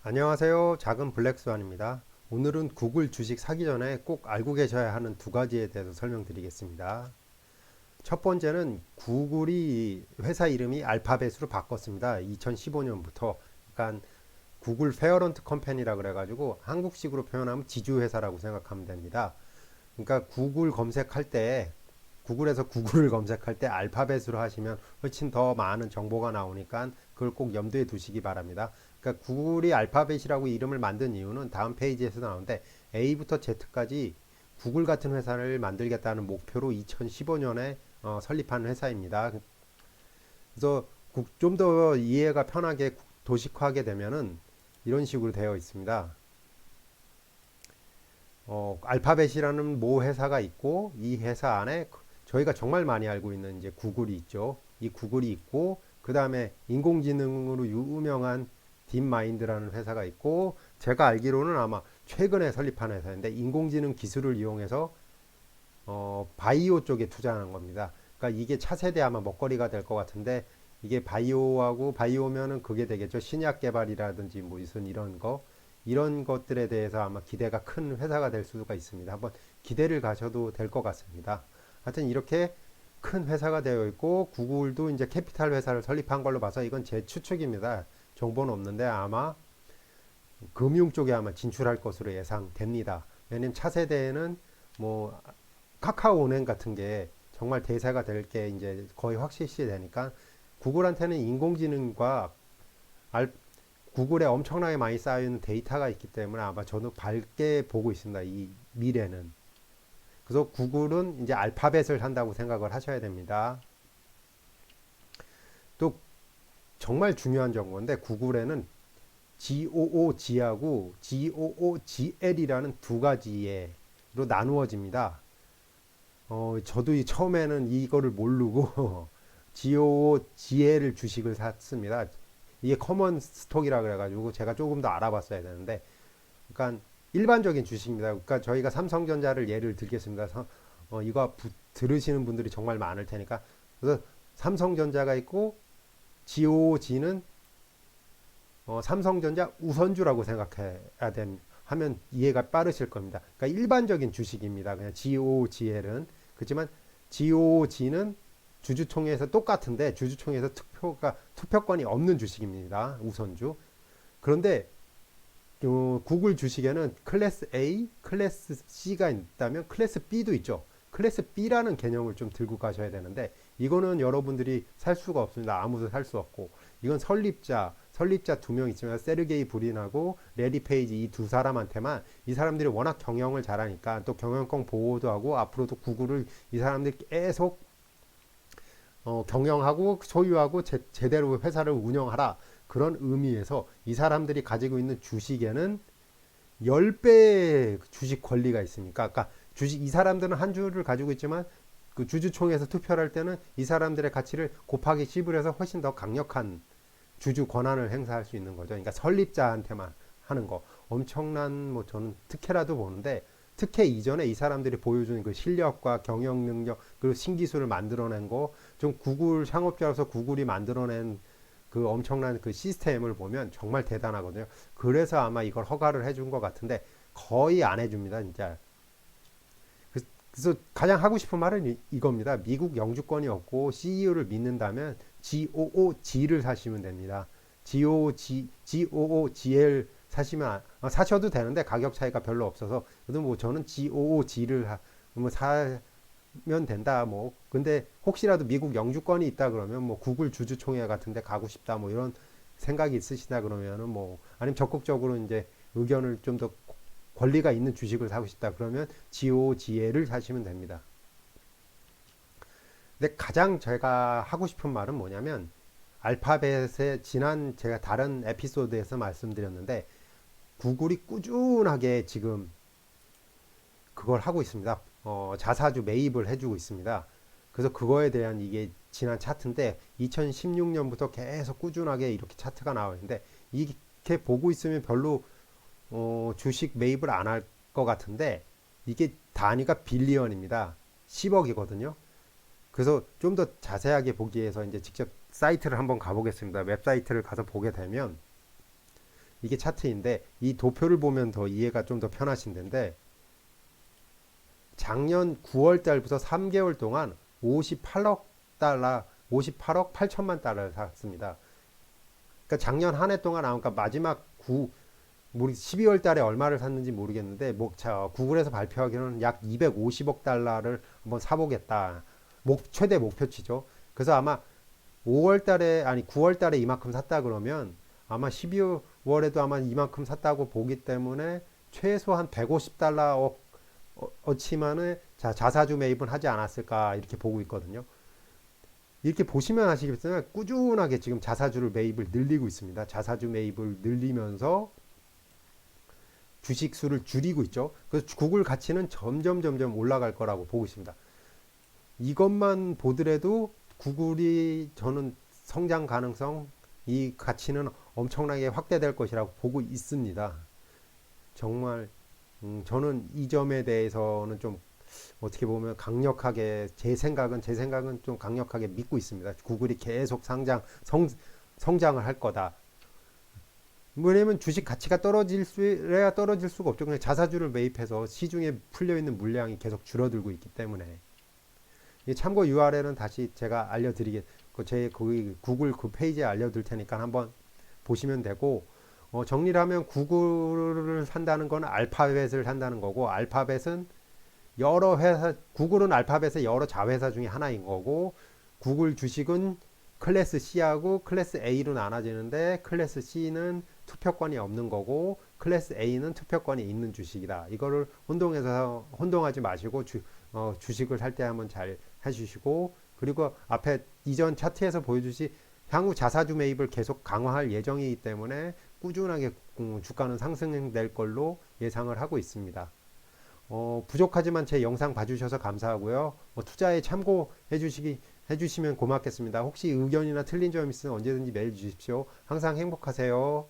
안녕하세요. 작은 블랙스완입니다. 오늘은 구글 주식 사기 전에 꼭 알고 계셔야 하는 두 가지에 대해서 설명드리겠습니다. 첫 번째는 구글이 회사 이름이 알파벳으로 바꿨습니다. 2015년부터. 그러니까 구글 페어런트 컴퍼니라 그래가지고 한국식으로 표현하면 지주회사라고 생각하면 됩니다. 그러니까 구글 검색할 때 구글에서 구글을 검색할 때 알파벳으로 하시면 훨씬 더 많은 정보가 나오니까 그걸 꼭 염두에 두시기 바랍니다. 그러니까 구글이 알파벳이라고 이름을 만든 이유는 다음 페이지에서 나오는데 A부터 Z까지 구글 같은 회사를 만들겠다는 목표로 2015년에 설립한 회사입니다. 그래서 좀 더 이해가 편하게 도식화하게 되면은 이런 식으로 되어 있습니다. 알파벳이라는 모 회사가 있고 이 회사 안에 저희가 정말 많이 알고 있는 이제 구글이 있죠. 이 구글이 있고 그 다음에 인공지능으로 유명한 딥마인드라는 회사가 있고 제가 알기로는 아마 최근에 설립한 회사인데 인공지능 기술을 이용해서 바이오 쪽에 투자하는 겁니다. 그러니까 이게 차세대 아마 먹거리가 될 것 같은데 이게 바이오하고 바이오면은 그게 되겠죠. 신약 개발이라든지 뭐 무슨 이런 거 이런 것들에 대해서 아마 기대가 큰 회사가 될 수가 있습니다. 한번 기대를 가셔도 될 것 같습니다. 하여튼 이렇게 큰 회사가 되어 있고 구글도 이제 캐피탈 회사를 설립한 걸로 봐서 이건 제 추측입니다. 정보는 없는데 아마 금융 쪽에 아마 진출할 것으로 예상됩니다. 왜냐면 차세대에는 뭐 카카오은행 같은 게 정말 대세가 될 게 이제 거의 확실시 되니까 구글한테는 인공지능과 구글에 엄청나게 많이 쌓여있는 데이터가 있기 때문에 아마 저는 밝게 보고 있습니다. 이 미래는. 그래서 구글은 이제 알파벳을 한다고 생각을 하셔야 됩니다. 또 정말 중요한 정보인데 구글에는 GOOG하고 GOOGL이라는 두 가지로 나누어집니다. 저도 처음에는 이거를 모르고 GOOGL 주식을 샀습니다. 이게 커먼 스톡이라 그래가지고 제가 조금 더 알아봤어야 되는데, 그러니까 일반적인 주식입니다. 그러니까 저희가 삼성전자를 예를 들겠습니다. 이거 들으시는 분들이 정말 많을 테니까. 그래서 삼성전자가 있고 GOG는 삼성전자 우선주라고 생각해야 하면 이해가 빠르실 겁니다. 그러니까 일반적인 주식입니다. 그냥 GOGL은. 그렇지만 GOG는 주주총회에서 똑같은데 주주총회에서 투표권이 없는 주식입니다. 우선주. 그런데 구글 주식에는 클래스 A, 클래스 C가 있다면 클래스 B도 있죠. 클래스 B라는 개념을 좀 들고 가셔야 되는데 이거는 여러분들이 살 수가 없습니다. 아무도 살 수 없고 이건 설립자 두 명 있지만 세르게이 브린하고 레리 페이지 이 두 사람한테만 이 사람들이 워낙 경영을 잘하니까 또 경영권 보호도 하고 앞으로도 구글을 이 사람들이 계속 경영하고 소유하고 제대로 회사를 운영하라 그런 의미에서 이 사람들이 가지고 있는 주식에는 10배 주식 권리가 있으니까 아까 주식 이 사람들은 한 주를 가지고 있지만 그 주주총회에서 투표를 할 때는 이 사람들의 가치를 곱하기 10을 해서 훨씬 더 강력한 주주 권한을 행사할 수 있는 거죠. 그러니까 설립자한테만 하는 거 엄청난 뭐 저는 특혜라도 보는데 특혜 이전에 이 사람들이 보여주는 그 실력과 경영 능력 그리고 신기술을 만들어낸 거 좀 구글 창업자로서 구글이 만들어낸 그 엄청난 그 시스템을 보면 정말 대단하거든요. 그래서 아마 이걸 허가를 해준 것 같은데 거의 안 해줍니다, 진짜. 그래서 가장 하고 싶은 말은 이겁니다. 미국 영주권이 없고 CEO를 믿는다면 GOOG를 사시면 됩니다. GOOGL 사셔도 되는데 가격 차이가 별로 없어서 그래도 뭐 저는 GOOG를 뭐 사면 된다. 뭐 근데 혹시라도 미국 영주권이 있다 그러면 뭐 구글 주주총회 같은데 가고 싶다 뭐 이런 생각이 있으시다 그러면은 뭐 아니면 적극적으로 이제 의견을 좀 더 권리가 있는 주식을 사고 싶다 그러면 GOGL을 사시면 됩니다. 근데 가장 제가 하고 싶은 말은 뭐냐면 알파벳의 지난 제가 다른 에피소드에서 말씀드렸는데 구글이 꾸준하게 지금 그걸 하고 있습니다. 자사주 매입을 해주고 있습니다. 그래서 그거에 대한 이게 지난 차트인데 2016년부터 계속 꾸준하게 이렇게 차트가 나와 있는데 이렇게 보고 있으면 별로 주식 매입을 안 할 것 같은데 이게 단위가 빌리언입니다. 10억이거든요. 그래서 좀 더 자세하게 보기 위해서 이제 직접 사이트를 한번 가보겠습니다. 웹사이트를 가서 보게 되면 이게 차트인데 이 도표를 보면 더 이해가 좀 더 편하신 텐데 작년 9월 달부터 3개월 동안 58억 달러, 58억 8천만 달러를 샀습니다. 그러니까 작년 한 해 동안 그러니까 마지막 12월 달에 얼마를 샀는지 모르겠는데 구글에서 발표하기로는 약 250억 달러를 한번 사보겠다. 최대 목표치죠. 그래서 아마 5월 달에 아니 9월 달에 이만큼 샀다 그러면 아마 12월에도 아마 이만큼 샀다고 보기 때문에 최소한 150달러 어치만은 자사주 매입은 하지 않았을까 이렇게 보고 있거든요. 이렇게 보시면 아시겠지만 꾸준하게 지금 자사주를 매입을 늘리고 있습니다. 자사주 매입을 늘리면서 주식 수를 줄이고 있죠. 그래서 구글 가치는 점점 올라갈 거라고 보고 있습니다. 이것만 보더라도 구글이 저는 성장 가능성 이 가치는 엄청나게 확대될 것이라고 보고 있습니다. 정말 저는 이 점에 대해서는 좀 어떻게 보면 강력하게 제 생각은 좀 강력하게 믿고 있습니다. 구글이 계속 성장을 할 거다. 왜냐면 주식 가치가 떨어질래야 떨어질 수가 없죠. 그냥 자사주를 매입해서 시중에 풀려 있는 물량이 계속 줄어들고 있기 때문에. 이 참고 URL은 다시 제가 제 구글 그 페이지에 알려드릴 테니까 한번 보시면 되고, 정리를 하면 구글을 산다는 건 알파벳을 산다는 거고, 알파벳은 여러 회사, 구글은 알파벳의 여러 자회사 중에 하나인 거고, 구글 주식은 클래스 C하고 클래스 A로 나눠지는데, 클래스 C는 투표권이 없는 거고, 클래스 A는 투표권이 있는 주식이다. 이거를 혼동하지 마시고, 주식을 살 때 한번 잘 해주시고, 그리고 앞에 이전 차트에서 보여주시 향후 자사주 매입을 계속 강화할 예정이기 때문에 꾸준하게 주가는 상승될 걸로 예상을 하고 있습니다. 부족하지만 제 영상 봐주셔서 감사하고요. 투자에 해주시면 고맙겠습니다. 혹시 의견이나 틀린 점 있으면 언제든지 메일 주십시오. 항상 행복하세요.